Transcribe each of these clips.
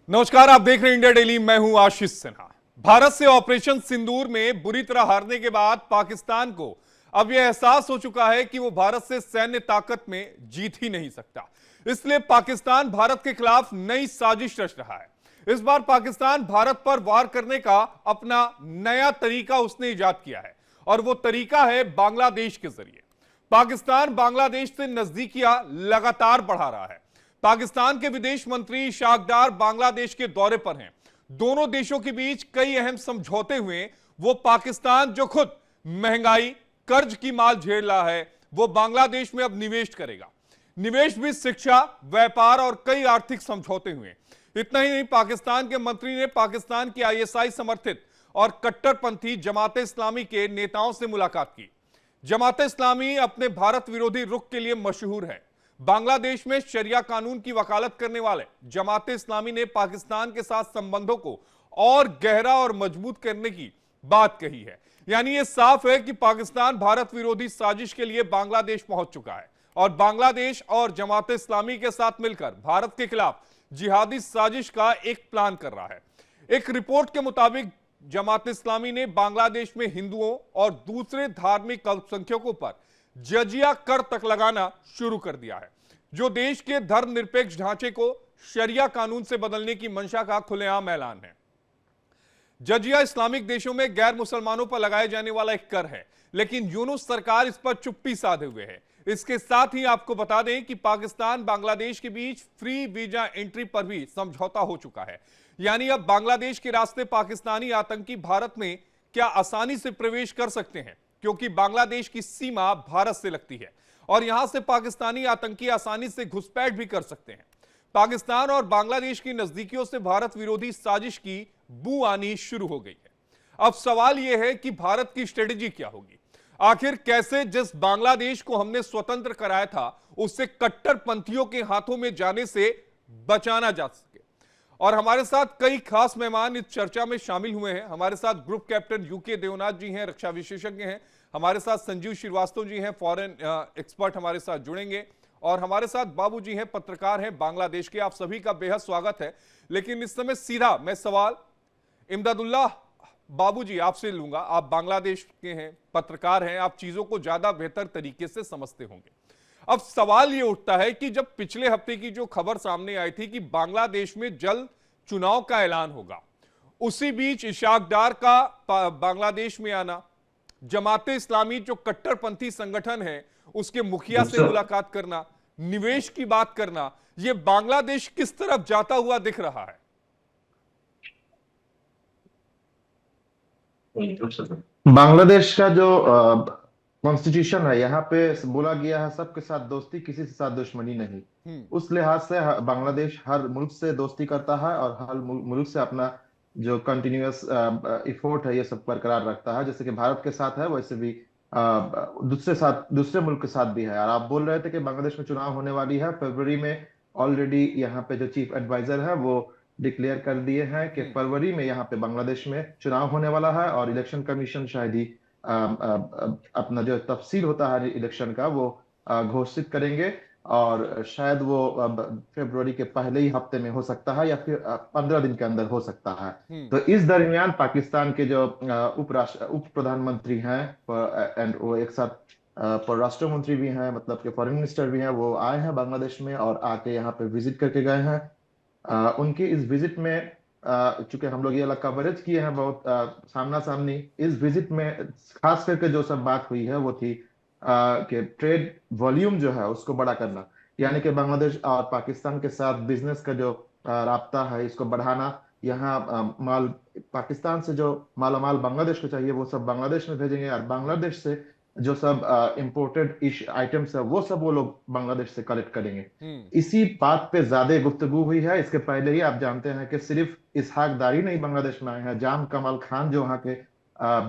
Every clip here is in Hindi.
नमस्कार, आप देख रहे हैं इंडिया डेली। मैं हूं आशीष सिन्हा। भारत से ऑपरेशन सिंदूर में बुरी तरह हारने के बाद पाकिस्तान को अब यह एहसास हो चुका है कि वो भारत से सैन्य ताकत में जीत ही नहीं सकता। इसलिए पाकिस्तान भारत के खिलाफ नई साजिश रच रहा है। इस बार पाकिस्तान भारत पर वार करने का अपना नया तरीका उसने इजाद किया है और वो तरीका है बांग्लादेश के जरिए। पाकिस्तान बांग्लादेश से नजदीकियां लगातार बढ़ा रहा है। पाकिस्तान के विदेश मंत्री इशाक डार बांग्लादेश के दौरे पर हैं। दोनों देशों के बीच कई अहम समझौते हुए। वो पाकिस्तान जो खुद महंगाई, कर्ज की मार झेल रहा है, वो बांग्लादेश में अब निवेश करेगा। निवेश भी शिक्षा, व्यापार और कई आर्थिक समझौते हुए। इतना ही नहीं, पाकिस्तान के मंत्री ने पाकिस्तान की आईएसआई समर्थित और कट्टरपंथी जमात इस्लामी के नेताओं से मुलाकात की। जमात इस्लामी अपने भारत विरोधी रुख के लिए मशहूर है। बांग्लादेश में शरिया कानून की वकालत करने वाले जमात इस्लामी ने पाकिस्तान के साथ संबंधों को और गहरा और मजबूत करने की बात कही है। यानी यह साफ है कि पाकिस्तान भारत विरोधी साजिश के लिए बांग्लादेश पहुंच चुका है और बांग्लादेश और जमात इस्लामी के साथ मिलकर भारत के खिलाफ जिहादी साजिश का एक प्लान कर रहा है। एक रिपोर्ट के मुताबिक जमात इस्लामी ने बांग्लादेश में हिंदुओं और दूसरे धार्मिक अल्पसंख्यकों पर जजिया कर तक लगाना शुरू कर दिया है, जो देश के धर्मनिरपेक्ष ढांचे को शरिया कानून से बदलने की मंशा का खुलेआम ऐलान है। जजिया इस्लामिक देशों में गैर मुसलमानों पर लगाए जाने वाला एक कर है, लेकिन यूनुस सरकार इस पर चुप्पी साधे हुए है। इसके साथ ही आपको बता दें कि पाकिस्तान बांग्लादेश के बीच फ्री वीजा एंट्री पर भी समझौता हो चुका है। यानी अब बांग्लादेश के रास्ते पाकिस्तानी आतंकी भारत में क्या आसानी से प्रवेश कर सकते हैं, क्योंकि बांग्लादेश की सीमा भारत से लगती है और यहां से पाकिस्तानी आतंकी आसानी से घुसपैठ भी कर सकते हैं। पाकिस्तान और बांग्लादेश की नजदीकियों से भारत विरोधी साजिश की बू आनी शुरू हो गई है। अब सवाल यह है कि भारत की स्ट्रेटेजी क्या होगी। आखिर कैसे जिस बांग्लादेश को हमने स्वतंत्र कराया था उससे कट्टरपंथियों के हाथों में जाने से बचाना जा सके। और हमारे साथ कई खास मेहमान इस चर्चा में शामिल हुए हैं। हमारे साथ ग्रुप कैप्टन यूके देवनाथ जी हैं, रक्षा विशेषज्ञ हैं। हमारे साथ संजीव श्रीवास्तव जी हैं, फॉरेन एक्सपर्ट हमारे साथ जुड़ेंगे। और हमारे साथ बाबू जी हैं, पत्रकार हैं बांग्लादेश के। आप सभी का बेहद स्वागत है। लेकिन इस समय सीधा मैं सवाल इमदादुल्लाह बाबू जी आपसे लूंगा। आप बांग्लादेश के हैं, पत्रकार हैं, आप चीजों को ज्यादा बेहतर तरीके से समझते होंगे। अब सवाल यह उठता है कि जब पिछले हफ्ते की जो खबर सामने आई थी कि बांग्लादेश में जल्द चुनाव का ऐलान होगा, उसी बीच इशाक डार का बांग्लादेश में आना, जमाते इस्लामी जो कट्टरपंथी संगठन है उसके मुखिया से मुलाकात करना, निवेश की बात करना, यह बांग्लादेश किस तरफ जाता हुआ दिख रहा है? बांग्लादेश का जो कॉन्स्टिट्यूशन है, यहाँ पे बोला गया है सबके साथ दोस्ती, किसी से साथ दुश्मनी नहीं। उस लिहाज से बांग्लादेश हर मुल्क से दोस्ती करता है और हर मुल्क से अपना जो कंटिन्यूअस इफोर्ट है ये सब बरकरार रखता है। जैसे कि भारत के साथ है, वैसे भी दूसरे मुल्क के साथ भी है। और आप बोल रहे थे कि बांग्लादेश में चुनाव होने वाली है फरवरी में। ऑलरेडी यहाँ पे जो चीफ एडवाइजर है वो डिक्लेयर कर दिए हैं कि फरवरी में यहाँ पे बांग्लादेश में चुनाव होने वाला है और इलेक्शन कमीशन शायद ही अपना जो तफसील होता है इलेक्शन का वो घोषित करेंगे। और शायद वो अब फरवरी के पहले ही हफ्ते में हो सकता है या फिर 15 दिन के अंदर हो सकता है। तो इस दरमियान पाकिस्तान के जो उप प्रधानमंत्री हैं एंड वो एक साथ परराष्ट्र मंत्री भी हैं, मतलब कि फॉरेन मिनिस्टर भी हैं, वो आए हैं बांग्लादेश में और आके यहाँ पे विजिट करके गए हैं। उनकी इस विजिट में चूंकि हम लोग ये वाला कवरेज किए हैं बहुत सामना सामनी, इस विजिट में खास करके जो सब बात हुई है वो थी कि ट्रेड वॉल्यूम जो है उसको बड़ा करना। यानी कि बांग्लादेश और पाकिस्तान के साथ बिजनेस का जो राब्ता है इसको बढ़ाना। यहाँ माल पाकिस्तान से जो मालामाल बांग्लादेश को चाहिए वो सब बांग्लादेश में भेजेंगे और बांग्लादेश से जो सब इंपोर्टेड आइटम्स है वो सब वो लोग बांग्लादेश से कलेक्ट करेंगे। इसी बात पे ज्यादा गुफ्तगू हुई है। इसके पहले ही आप जानते हैं कि सिर्फ इसहाक दारी नहीं बांग्लादेश में आए हैं, जाम कमाल खान जो वहाँ के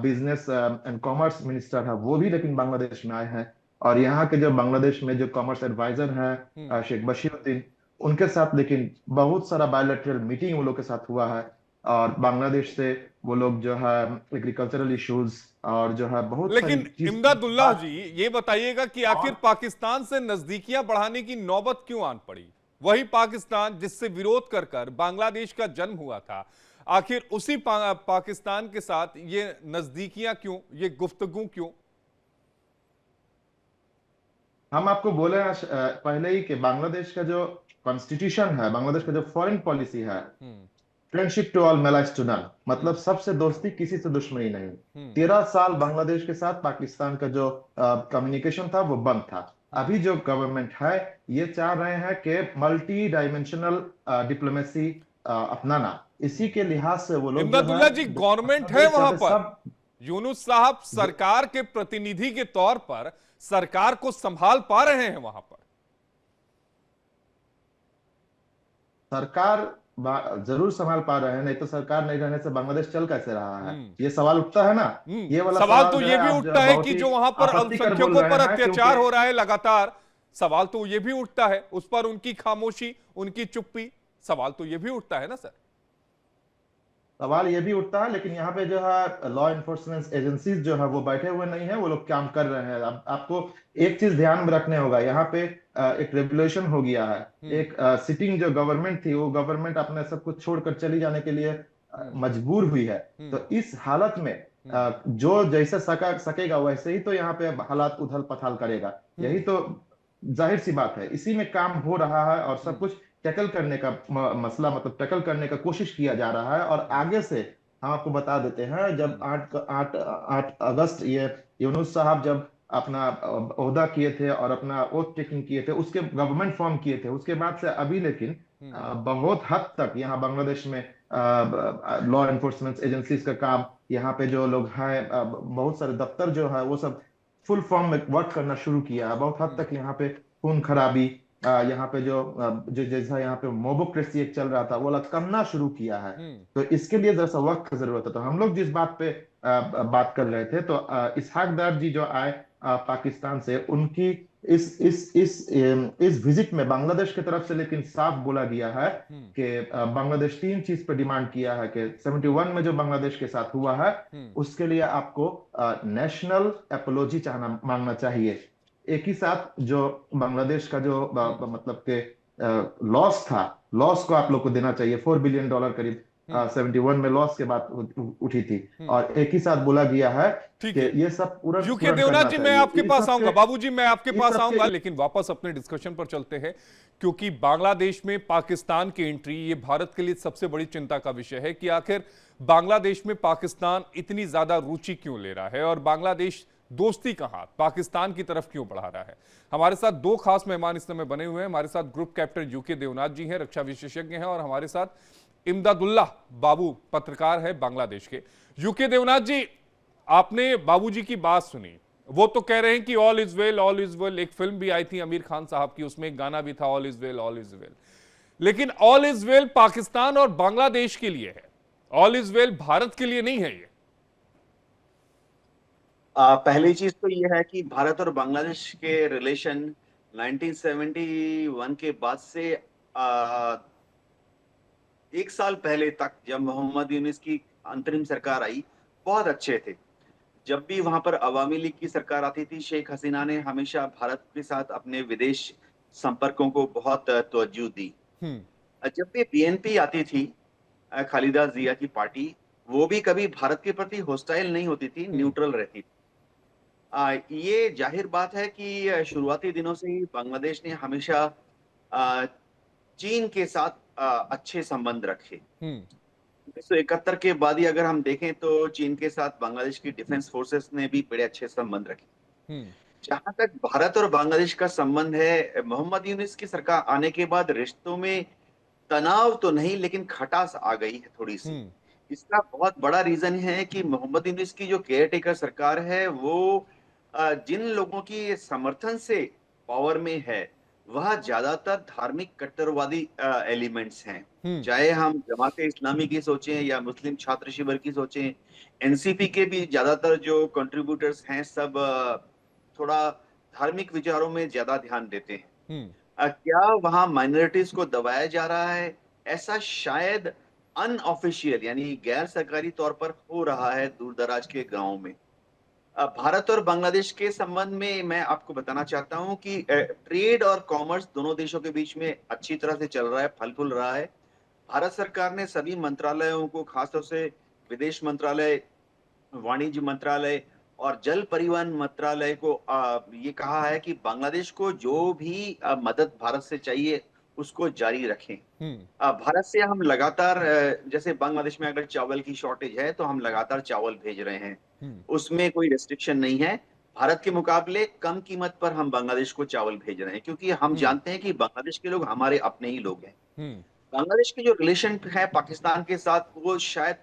बिजनेस एंड कॉमर्स मिनिस्टर है वो भी लेकिन बांग्लादेश में आए हैं। और यहाँ के जो बांग्लादेश में जो कॉमर्स एडवाइजर हैं शेख बशीरुद्दीन, उनके साथ लेकिन बहुत सारा बायोलैटरल मीटिंग वो लोग के साथ हुआ है। और बांग्लादेश से वो लोग जो है एग्रीकल्चरल इश्यूज और जो है बहुत सारी लेकिन इमदादुल्लाह जी ये बताइएगा कि आखिर पाकिस्तान से नजदीकियां बढ़ाने की नौबत क्यों आन पड़ी? वही पाकिस्तान जिससे विरोध कर कर बांग्लादेश का जन्म हुआ था। आखिर उसी पाकिस्तान के साथ ये नजदीकियां क्यों, ये गुफ्तगू क्यों? हम आपको बोले हैं पहले ही कि बांग्लादेश का जो कॉन्स्टिट्यूशन है, बांग्लादेश का जो फॉरेन पॉलिसी है, हम्म। Friendship to all malice to none, मतलब हम्म। सबसे दोस्ती, किसी से दुश्मनी नहीं। हम्म। 13 साल बांग्लादेश के साथ पाकिस्तान का जो कम्युनिकेशन था वो बंद था। हम्म। अभी जो गवर्नमेंट है ये चाह रहे हैं कि मल्टी डायमेंशनल डिप्लोमेसी अपनाना। इसी के लिहाज से वो लोग जो है इमदादुल्ला जी, गवर्नमेंट है बांग्लादेश वहां जैसे पर। सब यूनुस साहब सरकार के प्रतिनिधि के तौर पर सरकार को संभाल पा रहे हैं वहां पर? सरकार जरूर संभाल पा रहे हैं, नहीं तो सरकार नहीं रहने से बांग्लादेश चल कैसे रहा है, हम्म। ये सवाल उठता है ना। ये वाला सवाल सवाल तो जो ये है भी आप जो उठता है है बहुत कि ही जो वहां पर आपत्ति कर बोल अल्पसंख्यकों रहे पर हैं, अत्याचार क्योंकि हो रहा है लगातार, सवाल तो ये भी उठता है, उस पर उनकी खामोशी, उनकी चुप्पी, सवाल तो ये भी उठता है ना सर। सवाल ये भी उठता है, लेकिन यहाँ पे जो है लॉ इन्फोर्समेंट एजेंसीज जो है वो बैठे हुए नहीं है, वो लोग काम कर रहे हैं। अब आपको एक चीज ध्यान में रखने होगा, यहाँ पे एक रेगुलेशन हो गया है। हम्म। एक सिटिंग जो गवर्नमेंट थी, वो गवर्नमेंट अपने सब कुछ छोड़कर चली जाने के लिए हम्म। मजबूर हुई है। हम्म। तो इस हालत में हम्म। जो जैसे सकेगा वैसे ही तो यहाँ पे हालात उथल पथाल करेगा। यही हम्म। तो जाहिर सी बात है, इसी में काम हो रहा है और सब हम्म। कुछ टैकल करने का मसला, मतलब टैकल करने का कोशिश किया जा रहा है। और हम्म। आगे से हम आपको बता देते हैं, जब हम्म। 8 अगस्त ये यूनुस साहब जब अपना ओहदा किए थे और अपना ओथ टेकिंग किए थे, उसके गवर्नमेंट फॉर्म किए थे, उसके बाद से अभी लेकिन हम्म। बहुत हद तक यहाँ बांग्लादेश में लॉ एनफोर्समेंट एजेंसीज का काम, यहाँ पे जो लोग हैं, बहुत सारे दफ्तर जो है वो सब फुल फॉर्म में वर्क करना शुरू किया है। बहुत हद हम्म। तक यहाँ पे खून खराबी, यहाँ पे जो जैसा यहाँ पे मोबोक्रेसी एक चल रहा था, वो वाला कमना शुरू किया है। हम्म। तो इसके लिए जरा सा वक्त की जरूरत है। तो हम लोग जिस बात पे बात कर रहे थे, तो इसहाक डार जी जो आए पाकिस्तान से, उनकी इस विजिट में बांग्लादेश की तरफ से लेकिन साफ बोला गया है हम्म। कि बांग्लादेश 3 चीज पे डिमांड किया है कि 71 में जो बांग्लादेश के साथ हुआ है हम्म। उसके लिए आपको नेशनल एपोलॉजी चाहना मांगना चाहिए। एक ही साथ जो बांग्लादेश का जो हम्म। मतलब के लॉस था, लॉस को आप लोग को देना चाहिए। $4 बिलियन करीब हम्म। 71 में लॉस के बाद उठी थी। हम्म। और एक ही साथ बोला गया है ठीक कि है। ये सब पूर्ण यूके पूर्ण देवनाथ करना जी, मैं चाहिए। आपके पास आऊंगा, बाबूजी मैं आपके इस पास सब आऊंगा, के लेकिन वापस अपने डिस्कशन पर चलते हैं, क्योंकि बांग्लादेश में पाकिस्तान की एंट्री ये भारत के लिए सबसे बड़ी चिंता का विषय है कि आखिर बांग्लादेश में पाकिस्तान इतनी ज्यादा रुचि क्यों ले रहा है और बांग्लादेश दोस्ती का हाथ पाकिस्तान की तरफ क्यों बढ़ा रहा है। हमारे साथ दो खास मेहमान इस समय बने हुए हैं। हमारे साथ ग्रुप कैप्टन यूके देवनाथ जी हैं, रक्षा विशेषज्ञ हैं, और हमारे साथ इमदादुल्ला बाबू पत्रकार है बांग्लादेश के। यूके देवनाथ जी, आपने बाबूजी की बात सुनी, वो तो कह रहे हैं कि all is well, all is well. एक फिल्म भी आई थी आमिर खान साहब की, उसमें एक गाना भी था, all is well, all is well. लेकिन ऑल इज वेल पाकिस्तान और बांग्लादेश के लिए है, ऑल इज वेल भारत के लिए नहीं है ये। पहली चीज तो ये है कि भारत और बांग्लादेश के रिलेशन 1971 के बाद से एक साल पहले तक, जब मोहम्मद यूनिस की अंतरिम सरकार आई, बहुत अच्छे थे। जब भी वहां पर अवामी लीग की सरकार आती थी, शेख हसीना ने हमेशा भारत के साथ अपने विदेश संपर्कों को बहुत तवज्जो दी। जब भी बीएनपी आती थी, खालिदा जिया की पार्टी, वो भी कभी भारत के प्रति होस्टाइल नहीं होती थी, न्यूट्रल रहती थी। ये जाहिर बात है कि शुरुआती दिनों से ही बांग्लादेश ने हमेशा चीन के साथ अच्छे संबंध रखे। 1971 के बाद ही अगर हम देखें तो चीन के साथ बांग्लादेश की डिफेंस फोर्सेस ने भी बड़े अच्छे संबंध रखे। जहां तक भारत और बांग्लादेश का संबंध है, मोहम्मद यूनिस की सरकार आने के बाद रिश्तों में तनाव तो नहीं, लेकिन खटास आ गई है थोड़ी सी। इसका बहुत बड़ा रीजन है कि मोहम्मद यूनिस की जो केयर टेकर सरकार है, वो जिन लोगों की समर्थन से पावर में है, वह ज्यादातर धार्मिक कट्टरवादी एलिमेंट्स हैं। चाहे हम जमाते इस्लामी की सोचें या मुस्लिम छात्र शिविर की सोचें, एनसीपी के भी ज्यादातर जो कंट्रीब्यूटर्स हैं, सब थोड़ा धार्मिक विचारों में ज्यादा ध्यान देते हैं। क्या वहां माइनॉरिटीज को दबाया जा रहा है? ऐसा शायद अनऑफिशियल, यानी गैर सरकारी तौर पर हो रहा है दूर दराज के गांवों में। भारत और बांग्लादेश के संबंध में मैं आपको बताना चाहता हूं कि ट्रेड और कॉमर्स दोनों देशों के बीच में अच्छी तरह से चल रहा है, फल फूल रहा है। भारत सरकार ने सभी मंत्रालयों को, खासतौर से विदेश मंत्रालय, वाणिज्य मंत्रालय और जल परिवहन मंत्रालय को ये कहा है कि बांग्लादेश को जो भी मदद भारत से चाहिए उसको जारी रखें। हम्म। भारत से हम लगातार जैसे बांग्लादेश में अगर चावल की शॉर्टेज है तो हम लगातार चावल भेज रहे हैं, हम्म। उसमें कोई रेस्ट्रिक्शन नहीं है। भारत के मुकाबले कम कीमत पर हम बांग्लादेश को चावल भेज रहे हैं, क्योंकि हम हम्म। जानते हैं कि बांग्लादेश के लोग हमारे अपने ही लोग हैं। हम्म। बांग्लादेश के जो रिलेशन है पाकिस्तान के साथ, वो शायद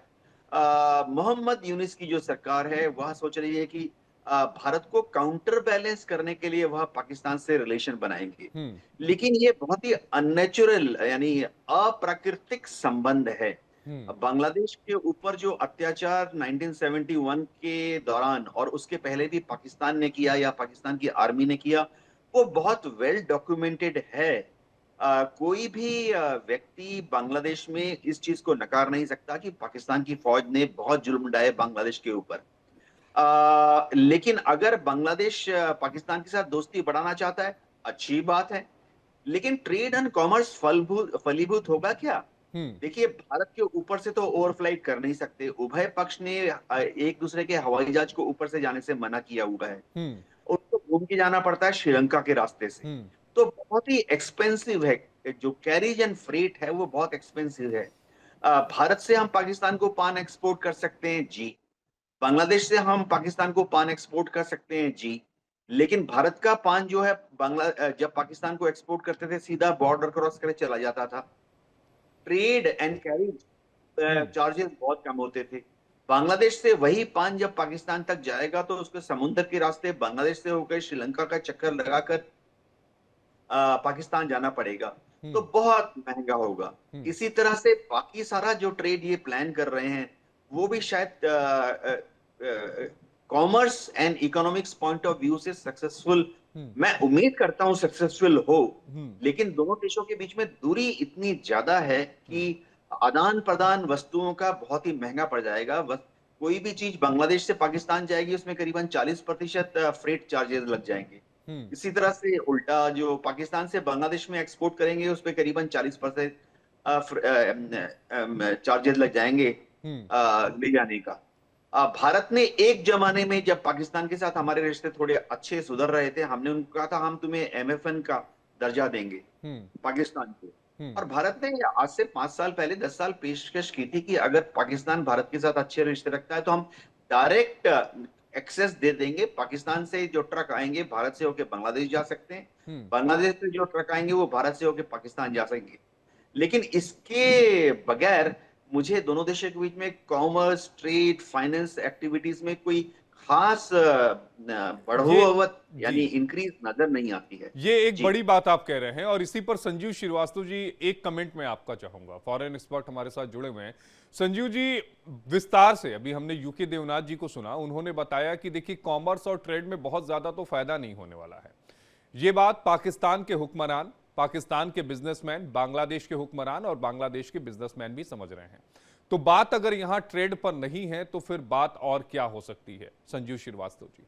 मोहम्मद यूनिस की जो सरकार है वह सोच रही है कि भारत को काउंटर बैलेंस करने के लिए वह पाकिस्तान से रिलेशन बनाएंगे। हम्म। लेकिन ये बहुत ही अननेचुरल यानी अप्राकृतिक संबंध है। हम्म। बांग्लादेश के ऊपर जो अत्याचार 1971 के दौरान और उसके पहले भी पाकिस्तान ने किया या पाकिस्तान की आर्मी ने किया, वो बहुत वेल डॉक्यूमेंटेड है। कोई भी व्यक्ति बांग्लादेश में इस चीज को नकार नहीं सकता कि पाकिस्तान की फौज ने बहुत जुल्म ढाए बांग्लादेश के ऊपर। लेकिन अगर बांग्लादेश पाकिस्तान के साथ दोस्ती बढ़ाना चाहता है, अच्छी बात है। लेकिन ट्रेड एंड कॉमर्स फलीभूत होगा क्या? हम्म। देखिए, भारत के ऊपर से तो ओवरफ्लाइट कर नहीं सकते। उभय पक्ष ने एक दूसरे के हवाई जहाज को ऊपर से जाने से मना किया हुआ है। हम्म। उनको घूम के जाना पड़ता है श्रीलंका के रास्ते से। हम्म। तो बहुत ही एक्सपेंसिव है। जो कैरिज एंड फ्रेट है वो बहुत एक्सपेंसिव है। भारत से हम पाकिस्तान को पान एक्सपोर्ट कर सकते हैं जी, बांग्लादेश से हम पाकिस्तान को पान एक्सपोर्ट कर सकते हैं जी। लेकिन भारत का पान जो है जब पाकिस्तान को एक्सपोर्ट करते थे सीधा बॉर्डर क्रॉस कर चला जाता था। Trade and carriage hmm. Charges बहुत कम होते थे। बांग्लादेश से वही पान जब पाकिस्तान तक जाएगा तो उसको समुद्र के रास्ते बांग्लादेश से होकर श्रीलंका का चक्कर लगाकर पाकिस्तान जाना पड़ेगा, तो हम्म। बहुत महंगा होगा। हम्म। इसी तरह से बाकी सारा जो ट्रेड ये प्लान कर रहे हैं वो भी शायद commerce and economics point of view से सक्सेसफुल, हम्म। मैं उम्मीद करता हूं सक्सेसफुल हो। हम्म। लेकिन दोनों देशों के बीच में दूरी इतनी ज्यादा है कि हम्म। आदान प्रदान वस्तुओं का बहुत ही महंगा पड़ जाएगा। कोई भी चीज बांग्लादेश से पाकिस्तान जाएगी उसमें करीबन 40% फ्रेट चार्जेस लग जाएंगे। हम्म। इसी तरह से उल्टा जो पाकिस्तान से बांग्लादेश में एक्सपोर्ट करेंगे उस पर करीबन 40% चार्जेस लग जाएंगे हम्म। ले जाने का। भारत ने एक जमाने में जब पाकिस्तान के साथ हमारे रिश्ते थोड़े अच्छे सुधर रहे थे, हमने उनको कहा था हम तुम्हें एमएफएन का दर्जा देंगे हम्म। पाकिस्तान को। हम्म। और भारत ने आज से 5 साल पहले 10 साल पेशकश की थी कि अगर पाकिस्तान भारत के साथ अच्छे रिश्ते रखता है तो हम डायरेक्ट एक्सेस दे देंगे। पाकिस्तान से जो ट्रक आएंगे भारत से होकर बांग्लादेश जा सकते हैं, हम्म। बांग्लादेश से जो ट्रक आएंगे वो भारत से होकर पाकिस्तान जा सकेंगे। लेकिन इसके बगैर मुझे दोनों देशों के बीच में कॉमर्स, ट्रेड, फाइनेंस एक्टिविटीज में कोई खास ये बढ़ोतरी जी, यानी इंक्रीज नजर नहीं आती है। ये एक जी। बड़ी बात आप कह रहे हैं और इसी पर संजीव श्रीवास्तव जी एक कमेंट मैं आपका चाहूंगा, फॉरेन एक्सपर्ट हमारे साथ जुड़े हुए हैं। संजीव जी, विस्तार से अभी हमने यूके देवनाथ जी को सुना, उन्होंने बताया कि देखिए कॉमर्स और ट्रेड में बहुत ज्यादा तो फायदा नहीं होने वाला है। ये बात पाकिस्तान के हुक्मरान, पाकिस्तान के बिजनेसमैन, बांग्लादेश के हुक्मरान और बांग्लादेश के बिजनेसमैन भी समझ रहे हैं। तो बात अगर यहां ट्रेड पर नहीं है तो फिर बात और क्या हो सकती है? संजीव श्रीवास्तव जी।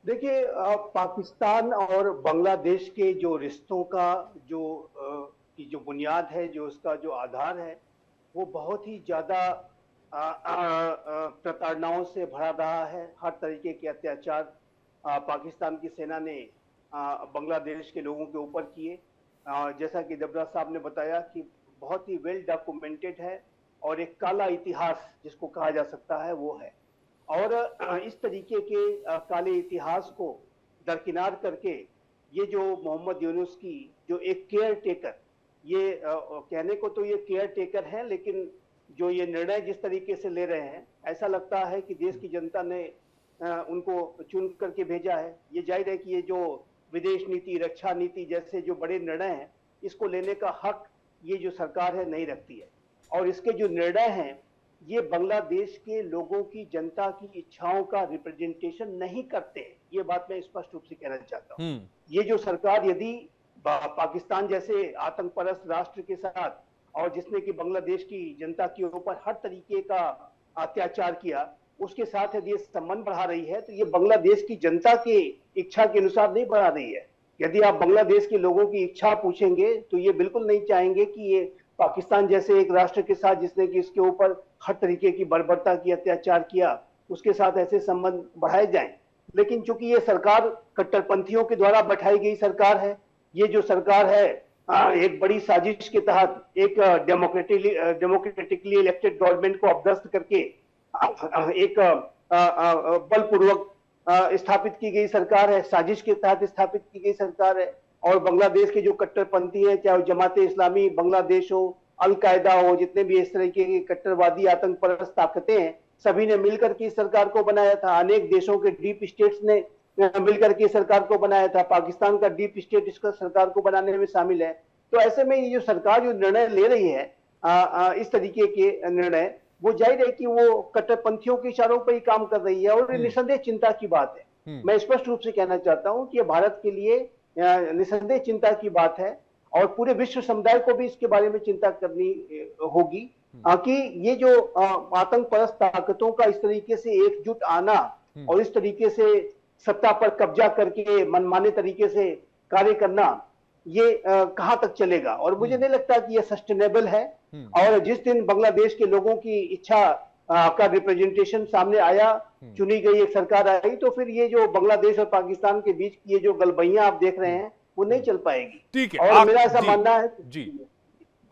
देखिए, पाकिस्तान और बांग्लादेश के जो रिश्तों का की जो बुनियाद है, जो उसका जो आधार है, वो बहुत ही ज्यादा प्रताड़नाओं से भरा रहा है। हर तरीके के अत्याचार पाकिस्तान की सेना ने बांग्लादेश के लोगों के ऊपर किए। जैसा कि देवराज साहब ने बताया कि बहुत ही वेल डॉक्यूमेंटेड है और एक काला इतिहास जिसको कहा जा सकता है वो है। और इस तरीके के काले इतिहास को दरकिनार करके ये जो मोहम्मद यूनुस की जो एक केयर टेकर, ये कहने को तो ये केयर टेकर है, लेकिन जो ये निर्णय जिस तरीके से ले रहे हैं, ऐसा लगता है कि देश की जनता ने उनको चुन करके भेजा है। ये जाहिर है कि ये जो विदेश नीति, रक्षा नीति जैसे जो बड़े निर्णय हैं, इसको लेने का हक ये जो सरकार है नहीं रखती है। और इसके जो निर्णय हैं ये बांग्लादेश के लोगों की, जनता की इच्छाओं का रिप्रेजेंटेशन नहीं करते। ये बात मैं स्पष्ट रूप से कहना चाहता हूँ। ये जो सरकार यदि पाकिस्तान जैसे आतंकपरस्त राष्ट्र के साथ, और जिसने कि बांग्लादेश की जनता के ऊपर हर तरीके का अत्याचार किया, उसके साथ यदि ये संबंध बढ़ा रही है तो ये बांग्लादेश की जनता की इच्छा के अनुसार नहीं बढ़ा रही है। यदि आप बांग्लादेश के लोगों की इच्छा पूछेंगे तो ये बिल्कुल नहीं चाहेंगे कि ये पाकिस्तान जैसे एक राष्ट्र के साथ जिसने कि इसके ऊपर हर तरीके की बर्बरता की, अत्याचार किया, उसके साथ ऐसे संबंध बढ़ाए जाएं। लेकिन चूंकि ये सरकार कट्टरपंथियों के द्वारा बैठाई गई सरकार है, ये जो सरकार है एक बड़ी साजिश के तहत एक डेमोक्रेटिकली इलेक्टेड गवर्नमेंट को अपदस्थ करके एक बलपूर्वक स्थापित की गई सरकार है, साजिश के तहत स्थापित की गई सरकार है। और बांग्लादेश के जो कट्टरपंथी हैं, चाहे जमात इस्लामी बांग्लादेश हो, अलकायदा हो, जितने भी इस तरह के कट्टरवादी आतंक परस्त ताकतें हैं, सभी ने मिलकर के इस सरकार को बनाया था। अनेक देशों के डीप स्टेट्स ने मिलकर के सरकार को बनाया था। पाकिस्तान का डीप स्टेट इसका सरकार को बनाने में शामिल है। तो ऐसे में ये जो सरकार जो निर्णय ले रही है इस तरीके के निर्णय, वो जाहिर है कि वो कट्टरपंथियों के इशारों पर ही काम कर रही है और निसंदेह चिंता की बात है। मैं स्पष्ट रूप से कहना चाहता हूं कि ये भारत के लिए निसंदेह चिंता की बात है और पूरे विश्व समुदाय को भी इसके बारे में चिंता करनी होगी कि ये जो आतंक परस्त ताकतों का इस तरीके से एकजुट आना और इस तरीके से सत्ता पर कब्जा करके मनमाने तरीके से कार्य करना, ये कहां तक चलेगा। और मुझे नहीं लगता कि ये सस्टेनेबल है। और जिस दिन बांग्लादेश के लोगों की इच्छा का रिप्रेजेंटेशन सामने आया, चुनी गई एक सरकार आई, तो फिर ये जो बांग्लादेश और पाकिस्तान के बीच की ये जो गलबैयां आप देख रहे हैं वो नहीं चल पाएगी। ठीक है, और मेरा ऐसा मानना है जी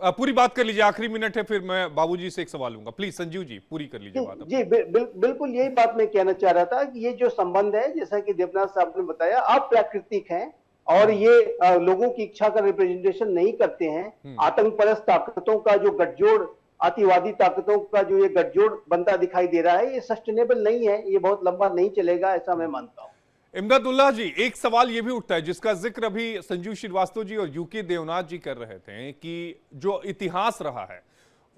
पूरी बात कर लीजिए, आखिरी मिनट है, फिर मैं बाबूजी से एक सवाल लूंगा। प्लीज संजीव जी पूरी कर लीजिए बात। जी बिल्कुल यही बात मैं कहना चाह रहा था कि ये जो संबंध है, जैसा कि देवनाथ साहब ने बताया, अप्राकृतिक है और ये लोगों की इच्छा का रिप्रेजेंटेशन नहीं करते हैं। आतंक परस्त ताकतों का जो गठजोड़, अतिवादी ताकतों का जो ये गठजोड़ बनता दिखाई दे रहा है, ये सस्टेनेबल नहीं है, ये बहुत लंबा नहीं चलेगा, ऐसा मैं मानता हूं। इमदादुल्लाह जी, एक सवाल यह भी उठता है जिसका जिक्र अभी संजीव श्रीवास्तव जी और यूके देवनाथ जी कर रहे थे कि जो इतिहास रहा है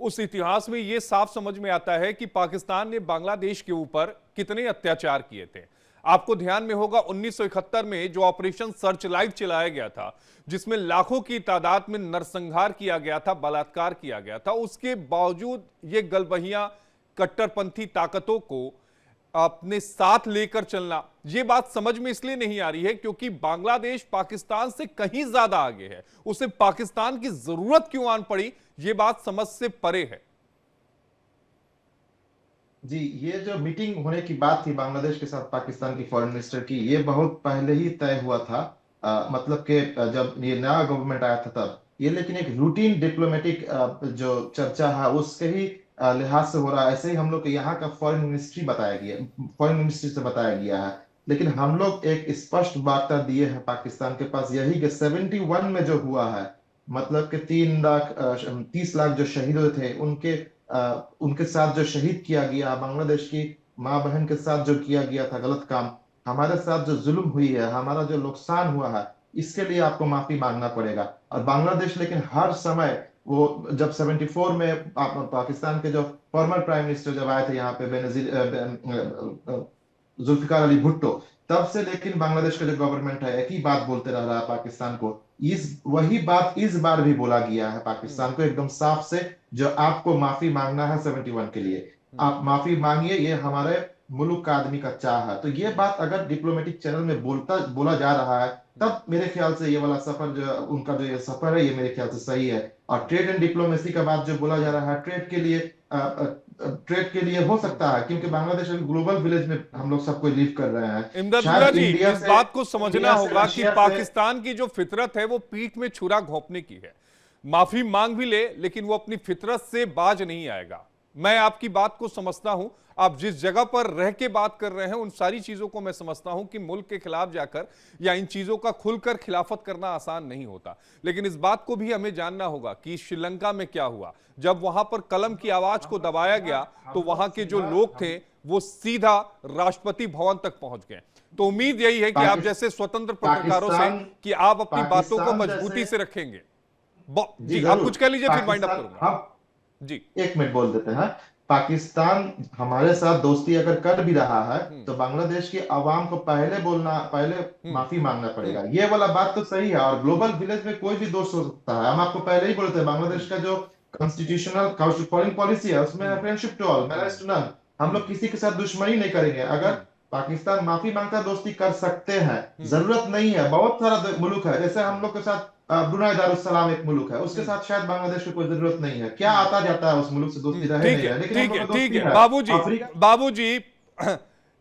उस इतिहास में यह साफ समझ में आता है कि पाकिस्तान ने बांग्लादेश के ऊपर कितने अत्याचार किए थे। आपको ध्यान में होगा 1971 में जो ऑपरेशन सर्चलाइट चलाया गया था, जिसमें लाखों की तादाद में नरसंहार किया गया था, बलात्कार किया गया था, उसके बावजूद ये गलबहियां कट्टरपंथी ताकतों को अपने साथ लेकर चलना, ये बात समझ में इसलिए नहीं आ रही है क्योंकि बांग्लादेश पाकिस्तान से कहीं ज्यादा आगे है। उसे पाकिस्तान की जरूरत क्यों आन पड़ी, ये बात समझ से परे है। जी, ये जो मीटिंग होने की बात थी बांग्लादेश के साथ पाकिस्तान की फॉरेन मिनिस्टर की, ये बहुत पहले ही तय हुआ था। मतलब कि जब ये नया गवर्नमेंट आया था तब ये, लेकिन एक रूटीन डिप्लोमेटिक जो चर्चा है उसके ही लिहाज से हो रहा है। ऐसे ही हम लोग के यहाँ का फॉरेन मिनिस्ट्री से बताया गया है। लेकिन हम लोग एक स्पष्ट वार्ता दिए हैं पाकिस्तान के पास, यही कि 71 में जो हुआ है, मतलब कि 30 लाख जो शहीद थे उनके साथ जो शहीद किया गया, बांग्लादेश की माँ बहन के साथ जो किया गया था गलत काम, हमारे साथ जो जुल्म हुई है, हमारा जो नुकसान हुआ है, इसके लिए आपको माफी मांगना पड़ेगा। और बांग्लादेश लेकिन हर समय वो जब 74 में पाकिस्तान के जो फॉर्मर प्राइम मिनिस्टर जब आए थे यहाँ पे जुल्फिकार अली भुट्टो, तब से लेकिन बांग्लादेश का जो गवर्नमेंट है एक ही बात बोलते रह रहा है पाकिस्तान को। वही बात इस बार भी बोला गया है पाकिस्तान को एकदम साफ से, जो आपको माफी मांगना है 71 के लिए, आप माफी मांगिए, ये हमारे मुल्क का आदमी का चाह है। तो ये बात अगर डिप्लोमेटिक चैनल में बोला जा रहा है, तब मेरे ख्याल से ये वाला सफर जो उनका जो ये सफर है, ये मेरे ख्याल से सही है। और ट्रेड एंड डिप्लोमेसी का बात जो बोला जा रहा है, ट्रेड के लिए हो सकता है, क्योंकि बांग्लादेश ग्लोबल विलेज में हम लोग सबको लीव कर रहे हैं। इमदादुल्लाह जी, इस बात को समझना होगा कि पाकिस्तान की जो फितरत है वो पीठ में छुरा घोंपने की है। माफी मांग भी ले लेकिन वो अपनी फितरत से बाज नहीं आएगा। मैं आपकी बात को समझता हूं, आप जिस जगह पर रह के बात कर रहे हैं उन सारी चीजों को मैं समझता हूं कि मुल्क के खिलाफ जाकर या इन चीजों का खुलकर खिलाफत करना आसान नहीं होता। लेकिन इस बात को भी हमें जानना होगा कि श्रीलंका में क्या हुआ। जब वहां पर कलम की आवाज को दबाया गया तो वहां के जो लोग थे वो सीधा राष्ट्रपति भवन तक पहुंच गए। तो उम्मीद यही है कि आप जैसे स्वतंत्र पत्रकारों से कि आप अपनी बातों को मजबूती से रखेंगे। जी, आप कुछ कह लीजिए, फिर वाइंड अप करूंगा। जी, 1 मिनट बोल देते हैं। पाकिस्तान हमारे साथ दोस्ती अगर कर भी रहा है तो बांग्लादेश की आवाम को पहले माफी मांगना पड़ेगा। ये वाला बात तो सही है, और ग्लोबल विलेज में कोई भी दोस्त हो सकता है। हम आपको पहले ही बोले थे, बांग्लादेश का जो कॉन्स्टिट्यूशनल फॉरेन पॉलिसी है उसमें friendship to all, manage to none, हम लोग किसी के साथ दुश्मनी नहीं करेंगे। अगर पाकिस्तान माफी मांगता है, दोस्ती कर सकते हैं, जरूरत नहीं है। बहुत सारा मुल्क है, जैसे हम लोग के साथ ब्रुनाई दारुस्सलाम एक मुल्क है, उसके साथ शायद बांग्लादेश की कोई जरूरत नहीं है। क्या आता जाता है उस मुल्क से, दोस्ती रहे ठीक नहीं है, रहे, लेकिन हम ठीक लोग है, का ठीक दोस्ती है। है। बाबूजी, बाबूजी,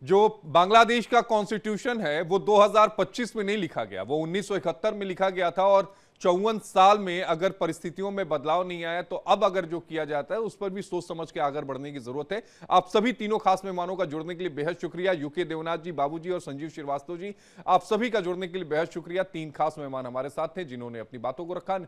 जो बांग्लादेश का कॉन्स्टिट्यूशन है वो 2025 में नहीं लिखा गया, वो 1971 में लिखा गया था। और 54 साल में अगर परिस्थितियों में बदलाव नहीं आया तो अब अगर जो किया जाता है उस पर भी सोच समझ के आगे बढ़ने की जरूरत है। आप सभी तीनों खास मेहमानों का जुड़ने के लिए बेहद शुक्रिया। यूके देवनाथ जी, बाबूजी और संजीव श्रीवास्तव जी, आप सभी का जुड़ने के लिए बेहद शुक्रिया। तीन खास मेहमान हमारे साथ थे जिन्होंने अपनी बातों को रखा।